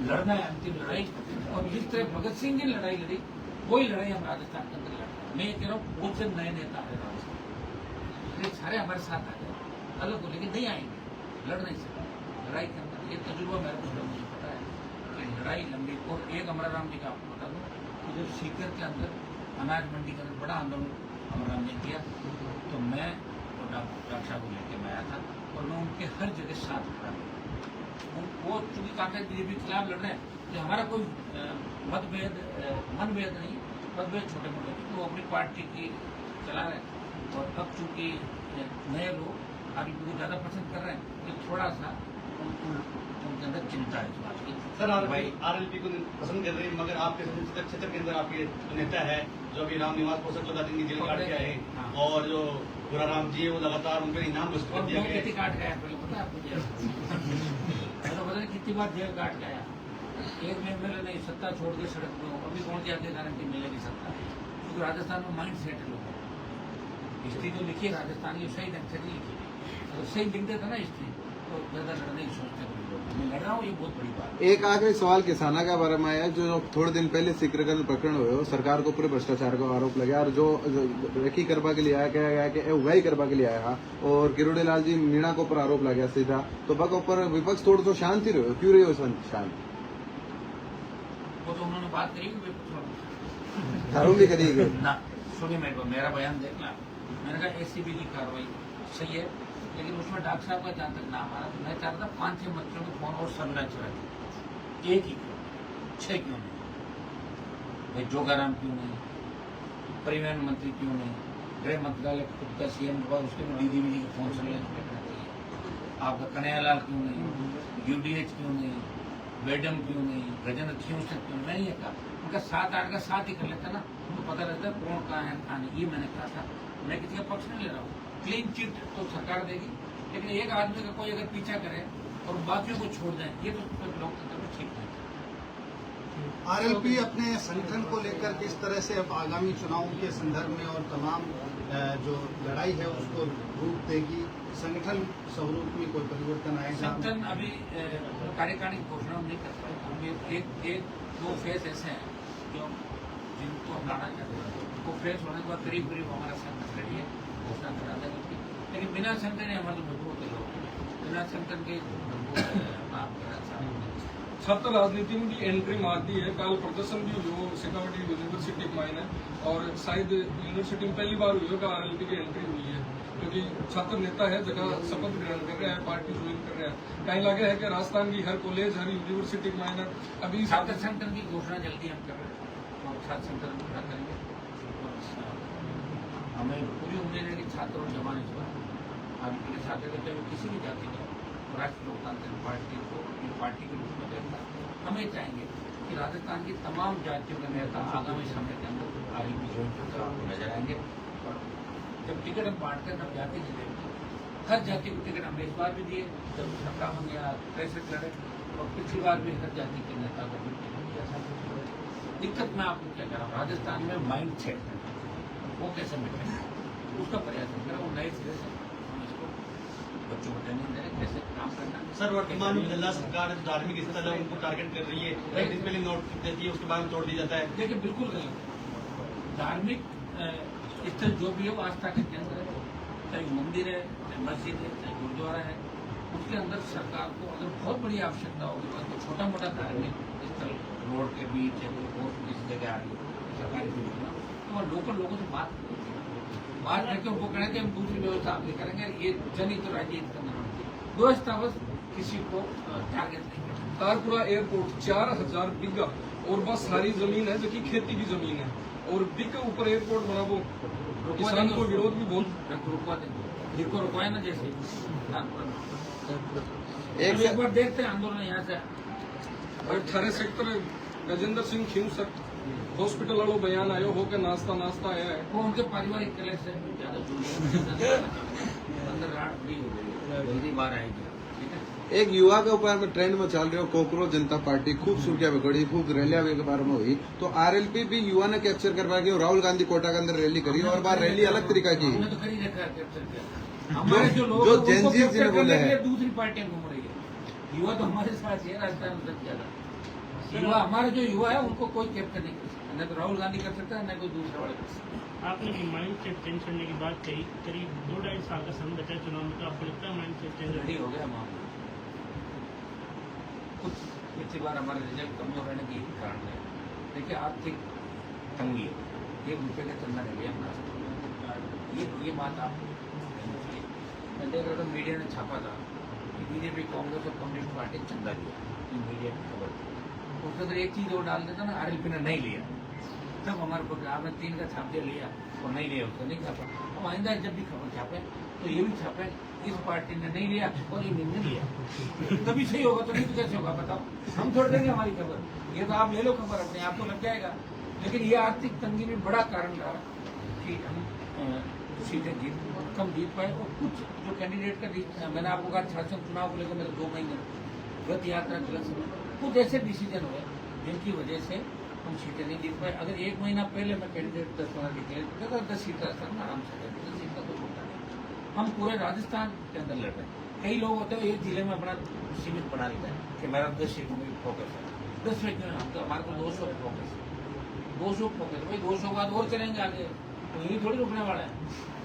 लड़ना है अंतिम लड़ाई। और जिस तरह भगत सिंह की लड़ाई लड़ी, वही लड़ाई हम राजस्थान के अंदर लड़ते हैं। मैं ये कह रहा हूँ बहुत से नए नेता है राजस्थान, ये सारे हमारे साथ आ गए, अलग हो लेकिन नहीं आएंगे, लड़ नहीं सकते लड़ाई के अंदर। ये तजुर्बा मेरे को मुझे पता है कि लड़ाई लंबी। और एक अमराराम जी का आपको बता दूं कि जब सीकर के अंदर अनाज मंडी के अंदर बड़ा आंदोलन अमराराम ने किया, तो मैं और डॉक्टर साहब को लेकर मैं आया था और मैं उनके हर जगह साथ खड़ा था। वो चूंकि कांग्रेस बीजेपी के खिलाफ लड़ रहे हैं, तो हमारा कोई मनभेद नहीं, मतभेद छोटे मोटे, तो वो अपनी पार्टी की चला रहे हैं। और अब चूंकि नए लोग आरएलपी को ज्यादा पसंद कर रहे हैं, तो थोड़ा सा उनके अंदर चिंता है इस बात की। सर आरएलपी को पसंद कर रहे हैं, मगर आपके संसदीय क्षेत्र के अंदर आपके नेता है जो अभी राम निवास को 14 दिन की जेल काट के आए, और जो बुराराम जी है वो लगातार उनका इनाम घोषित कर दिया गया। काट गया पहले पता है आपको जेल पता नहीं कितनी बार जेल काट गया। एक में एमएलए ने सत्ता छोड़ के सड़क पर, अभी कौन सी आगे गारंटी मिलेगी सत्ता, क्योंकि राजस्थान में माइंड सेट है लोगों को। हिस्ट्री जो लिखी है राजस्थान की सही ढंग से नहीं लिखी, अगर सही लिख देता ना हिस्ट्री तो ज्यादा लड़ने की सोचते थे लोग। मैं लड़ रहा हूँ, ये बहुत बड़ी बात है। एक आखिरी सवाल किसाना का बारे में आया, जो थोड़े दिन पहले सिकरगंज प्रकरण हुए, सरकार को पूरे भ्रष्टाचार का आरोप लगा, और जो रेकी करवा के लिए आया कहा गया कि उगाई करवा के लिए आया, और किरोड़ी लाल जी मीणा को ऊपर आरोप लगा सीधा, तो बक ऊपर विपक्ष थोड़ा तो शांति रहो, क्यों रही हो शांत? वो तो उन्होंने बात करी कि दारू भी करी ना, सुनिए मेरे को, मेरा बयान देखना। मैंने कहा एसीबी की कार्रवाई सही है, लेकिन उसमें डॉक्टर साहब का जहाँ तक नाम आ रहा, तो मैं चाहता था 5-6 बच्चों के फोन और सरना चाहिए, एक ही क्यों, 6 क्यों नहीं? भाई जोगाराम क्यों नहीं, परिवहन मंत्री क्यों नहीं, गृह मंत्रालय खुद का सीएम के बाद उसके भी डीजीपी के फोन सरना चाहिए, आपका कन्हैयालाल क्यों नहीं, यूडीएच क्यों नहीं, मैडम क्यों नहीं, गजेंद्र क्यों क्यों? मैंने ये कहा उनका 7-8 का साथ ही कर लेता ना, तो पता रहता है कौन कहाँ है कहाँ नहीं। ये मैंने कहा था, मैं किसी का पक्ष नहीं ले रहा हूँ। क्लीन चिट तो सरकार देगी, लेकिन एक आदमी का कोई अगर पीछा करे और बाकियों को छोड़ दें, ये तो लोकतंत्र में ठीक नहीं। आरएलपी अपने संगठन को लेकर किस तरह से अब आगामी चुनावों के संदर्भ में और तमाम जो लड़ाई है उसको रूप देगी? संगठन स्वरूप में कोई परिवर्तन आएगा? संगठन अभी कार्यकारिणी घोषणा नहीं कर पाए। हम एक दो फेज ऐसे हैं जो जिनको हम लाना चाहते हैं, वो फेज होने के बाद करीब हमारा संगठन रेडी है, घोषणा करा देंगे। लेकिन बिना संगठन हमारे तो मजबूत है लोग, बिना संगठन के छात्र राजनीति में भी एंट्री मारती है। कल प्रदर्शन भी हुई शेखावटी यूनिवर्सिटी में है, और शायद यूनिवर्सिटी में पहली बार हुई आरएलपी की एंट्री हुई है, क्योंकि छात्र नेता है, जगह शपथ ग्रहण कर रहे हैं, पार्टी ज्वाइन कर रहे हैं। कहीं लगे है कि राजस्थान की हर कॉलेज, हर यूनिवर्सिटी में अभी छात्र संगठन की घोषणा जल्दी हम कर रहे हैं और छात्र संगठन घोषणा करेंगे। हमें पूरी उम्मीद है कि छात्र और जवान इस बार आरएलपी के साथ रहते हुए किसी भी जाति को राष्ट्रीय लोकतांत्रिक पार्टी को अपनी पार्टी के रूप में देखना। हमें चाहेंगे कि राजस्थान की तमाम जातियों के नेता आगामी समय के अंदर आरएलपी ज्वाइन करते आपको नजर आएंगे। और जब टिकट हम बांटते हैं तब जाति की देंगे, हर जाति को टिकट हमने इस बार भी दिए, जब 57 या 63 लड़े, और पिछली बार भी हर जाति के नेता को टिकट दिया था। दिक्कत मैं आपको क्या कह रहा हूँ, राजस्थान में माइंड सेट है, वो कैसे मिटेगा उसका प्रयास है। वो नए सिरे से बच्चों को ट्रेनिंग दे रहे कैसे काम करना। सर वर्तमान में जिला सरकार धार्मिक स्थल है उनको टारगेट कर रही है, एक दिन पहले नोट देती है, उसके बाद तोड़ दिया जाता है। देखिए बिल्कुल गलत है। धार्मिक स्थल जो भी है वो आस्था के केंद्र है, चाहे मंदिर है, चाहे मस्जिद है, चाहे गुरुद्वारा है, उसके अंदर सरकार को अगर बहुत बड़ी आवश्यकता होगी तो छोटा मोटा धार्मिक स्थल रोड के बीच या कोई किसी जगह आ रही है सरकारी योजना, तो वह लोकल लोगों से बात करके उनको कहना कि हम दूसरी व्यवस्था आपके करेंगे। ये जनहित और राज्य हित करना, व्यवस्थावश किसी को टारगेट नहीं करना। तारपुरा एयरपोर्ट 4000 बीघा और बस सारी जमीन है जो कि खेती की जमीन है, और बीघ के ऊपर एयरपोर्ट बना, वो किसान को विरोध भी बहुत रुकवा देंगे, जिनको रुकवाए ना जैसे एक बार देखते हैं आंदोलन यहाँ से। और 18 सेक्टर गजेंद्र सिंह खीम सर हॉस्पिटल वालों बयान आयो हो के नाश्ता आया है, वो उनके पारिवारिक कलेश से ज्यादा जुड़ गए, अंदर रात फ्री हो गई, जल्दी बाहर आएगी। ठीक है। एक युवा के ऊपर में ट्रेंड में चल रही हो कोकरोच जनता पार्टी खूब सुर्खियां बिगड़ी खूब रैलियां के बारे में हुई तो आरएलपी भी युवा ने कैप्चर करवा के राहुल गांधी कोटा के अंदर रैली करी और बार रैली अलग तरीका की हमने तो करी रखा है कैप्चर किया। हमारे जो लोग जो हैं, उनको Gen Z कैप्चर जिन्हें बोले करने के लिए हैं। दूसरी पार्टियां घूम रही है। युवा तो हमारे साथ है राजस्थान में सबसे ज्यादा युवा, हमारे जो युवा है उनको कोई कैप्चर नहीं कर सकता, न तो राहुल गांधी कर सकता है न कोई दूसरा वाला कर सकता है। आपने जो माइंड सेट चेंज करने की बात कही, करीब 2-2.5 साल का समय बचा है चुनाव में, तो आपको लगता है माइंड सेट चेंज रेडी हो गया मामला। कुछ पिछली बार हमारे रिजल्ट कमजोर रहने के कारण है। देखिए आर्थिक तंगी, 1 रुपये का चंदा नहीं लिया हमने, ये बात आप मैं देख रहा था मीडिया ने छापा था कि बीजेपी कांग्रेस और कम्युनिस्ट पार्टी ने चंदा लिया, ये मीडिया की खबर थी। उसके अंदर एक चीज और डाल देता ना, आरएलपी ने नहीं लिया, तब हमारे को आपने 3 का छाप दिया लिया और नहीं लिया, उसको नहीं छापा। हम आइंदा जब भी खबर छापे तो ये भी छापे इस पार्टी ने नहीं लिया और ये ने लिया, तभी सही होगा, तो नहीं तो कैसे होगा बताओ। हम छोड़ देंगे हमारी खबर, ये तो आप ले लो खबर अपने आप को लग जाएगा। लेकिन ये आर्थिक तंगी में बड़ा कारण रहा कि हम सीटें कम जीत पाए और कुछ जो कैंडिडेट का मैंने आपको कहा शासन चुनाव को लेकर मेरे 2 महीने रथ यात्रा चला, कुछ ऐसे डिसीजन हुए जिनकी वजह से हम सीटें नहीं जीत पाए। अगर 1 महीना पहले मैं कैंडिडेट 10-12 डिक्लेयर करता तो 10 सीट आराम से 10 सीट का कोई मुद्दा नहीं। हम पूरे राजस्थान के अंदर लड़ रहे हैं। कई लोग होते हैं एक जिले में अपना सीमित बना लेते हैं कि मेरा 10 सीटों में फोकस है, 10 में क्यों, हम तो हमारे को 200 पे फोकस है, 200 फोकस भाई, 200 के बाद और चलेंगे आगे, तो यही थोड़ी रुकने वाला है।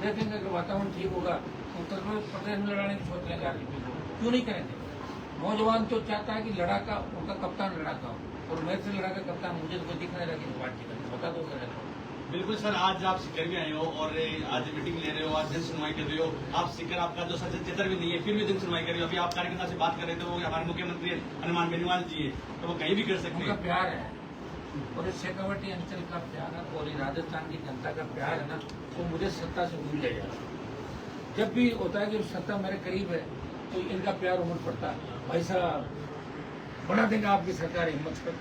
देखेंगे अगर वातावरण ठीक होगा उत्तर प्रदेश में लड़ाने की सोच लेंगे, आरएलपी को क्यों नहीं करेंगे। नौजवान तो चाहता है कि लड़ाका उनका कप्तान लड़ाका हो, और मैं से लड़ाका कप्तान मुझे तो कोई दिख नहीं रहा कि पार्टी का बता दो सर। बिल्कुल सर, आज आप सीकर में आए हो और आज मीटिंग ले रहे हो, आज जन सुनवाई कर रहे हो। आप सीकर आपका जो सचिव क्षेत्र भी नहीं है, फिर भी जन सुनवाई कर रहे हो। अभी आप कार्यकर्ता से बात कर रहे थे, वो हमारे मुख्यमंत्री हनुमान बेनीवाल जी है, तो वो कहीं भी कर सकते उनका हैं। प्यार है और इस शेखावटी अंचल का प्यार है और राजस्थान की जनता का प्यार है ना, वो मुझे सत्ता से दूर ले जाता है। जब भी होता है कि सत्ता मेरे करीब है तो इनका प्यार उमड़ पड़ता है, भाई साहब बना देगा आपकी सरकार, हिम्मत कर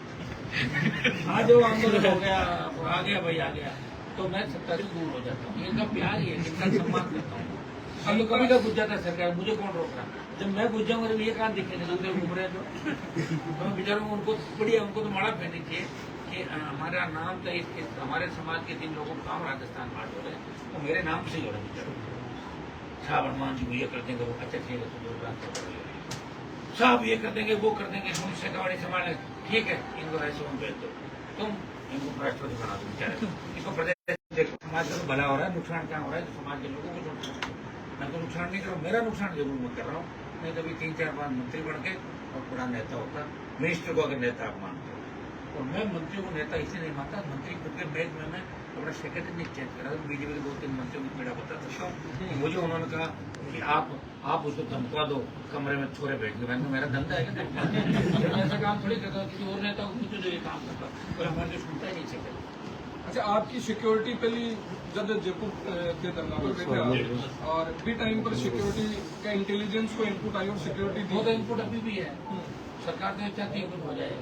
आज वो आंदोलन हो गया, आ गया भाई आ गया, तो मैं सत्ता से दूर हो जाता हूँ। इनका प्यार ही है, इनका सम्मान करता हूँ। हम लोग कभी का घुस जाता है सरकार, मुझे कौन रोक रहा। जब मैं घुस जाऊंगा तो ये कहाँ दिखेंगे, दूसरे घूम रहे तो बेचारों उनको बढ़िया, उनको तो माड़ा पहननी चाहिए कि हमारा नाम तो हमारे समाज के 3 लोगों का काम राजस्थान बांट हो रहे हैं, वो मेरे नाम से ही हो रहे हैं। साहब हनुमान जी ये कर देंगे, वो अच्छा ठीक है, साहब ये कर देंगे, वो कर देंगे, हम शेखावाटी समाज ठीक है, इनको ऐसे हम भेज दो, तुम इनको राष्ट्रपति बना दो, बेचारे इसको प्रदेश देखो। समाज का तो भला हो रहा है, नुकसान क्या हो रहा है, तो समाज के लोगों को नुकसान। मैं तो नुकसान नहीं कर रहा हूँ, मेरा नुकसान जरूर मैं कर रहा हूँ। मैं कभी 3-4 बार मंत्री बन के और बड़ा नेता होता, मिनिस्टर को अगर नेता आप मानते हो, और मैं मंत्री को नेता इसलिए नहीं मानता, मंत्री खुद के बैग में मैं अपना सेक्रेटरी नहीं चेंज करा। बीजेपी के 2-3 मंत्रियों को पीड़ा बता सकता हूँ, मुझे उन्होंने कहा कि आप उसको धमका दो, कमरे में छोरे बैठ गए। मैंने मेरा धंधा है क्या, ऐसा काम थोड़ी करता, किसी और नेता को पूछो जो ये काम करता, और हमारे जो सुनता ही नहीं सकता। अच्छा, आपकी सिक्योरिटी पहली जब जयपुर के दंगा पर बैठे आप, और भी टाइम पर सिक्योरिटी का इंटेलिजेंस को इनपुट आई और सिक्योरिटी वो तो इनपुट अभी भी है। सरकार तो चाहती है कुछ हो जाए,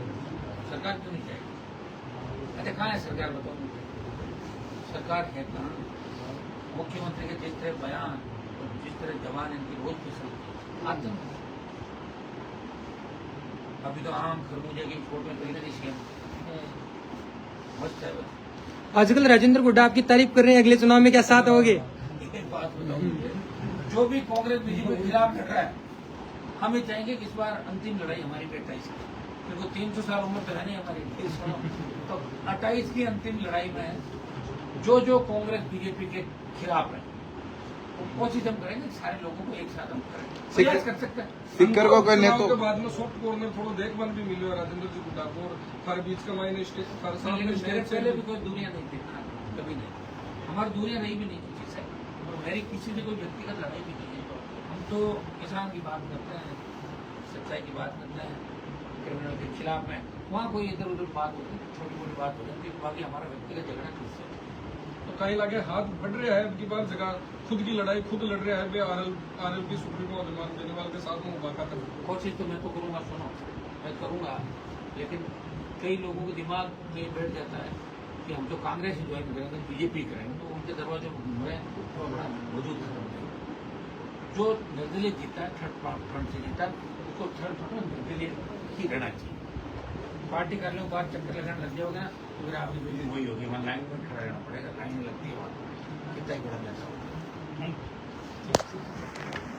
सरकार क्यों नहीं चाहेगी। अच्छा कहाँ है सरकार बताओ, सरकार है कहाँ। मुख्यमंत्री के जिस तरह बयान और जिस तरह जवान इनकी रोज फिसल आतंक, अभी तो आम खरबूजे की फोटो में कहीं नहीं सीएम मस्त है बस। आजकल राजेंद्र हुड्डा आपकी तारीफ कर रहे हैं, अगले चुनाव में क्या साथ होगे? एक बात बताओ मुझे, जो भी कांग्रेस बीजेपी के खिलाफ लड़ रहा है, हम ये चाहेंगे कि इस बार अंतिम लड़ाई हमारी 28 की, क्योंकि 300 साल उम्र तो है नहीं हमारी, तो 28 की अंतिम लड़ाई में जो कांग्रेस बीजेपी के खिलाफ है वो कोशिश हम करेंगे, सारे लोगों को एक साथ हम करेंगे, प्रयास कर सकते हैं। सिक्कर को कोई चुनाव नेता के बाद में सॉफ्ट कॉर्नर थोड़ा देखभाल भी मिले राजेंद्र जी हुड्डा को, और हर बीच का मायने मेरे पहले भी कोई दूरियां नहीं थी, कभी नहीं, हमारी दूरियां रही भी नहीं किसी से, और मेरी किसी से कोई व्यक्तिगत लड़ाई भी नहीं है। हम तो किसान की बात करते हैं, सच्चाई की बात करते हैं, क्रिमिनल के खिलाफ में वहाँ कोई इधर उधर बात होती है, छोटी मोटी बात हो जाती है, बाकी हमारा व्यक्तिगत झगड़ा किससे। तो कहीं लगे हाथ बढ़ रहा है, की बार जगह खुद की लड़ाई खुद लड़ रहा है, आरएलपी सुप्रीमो हनुमान बेनीवाल के साथ में मुलाकात कर। कोशिश तो मैं तो करूँगा, सुनो मैं करूँगा, लेकिन कई लोगों के दिमाग में बैठ जाता है कि हम तो कांग्रेस ही ज्वाइन करेंगे, बीजेपी करेंगे, तो उनके दरवाजे में घूम रहे हैं, तो बड़ा वजूद खत्म है। जो निर्दलीय जीता है, थर्ड फ्रंट से जीता, उसको के लिए ही रहना चाहिए। पार्टी कर लो बाद चक्कर लगाने लग जाओगे ना तो फिर आपकी बिल्डिंग वही होगी, वहाँ लाइन में खड़ा रहना पड़ेगा, लाइन में लगती है वहाँ कितना ही बड़ा पैसा होगा। Thank you.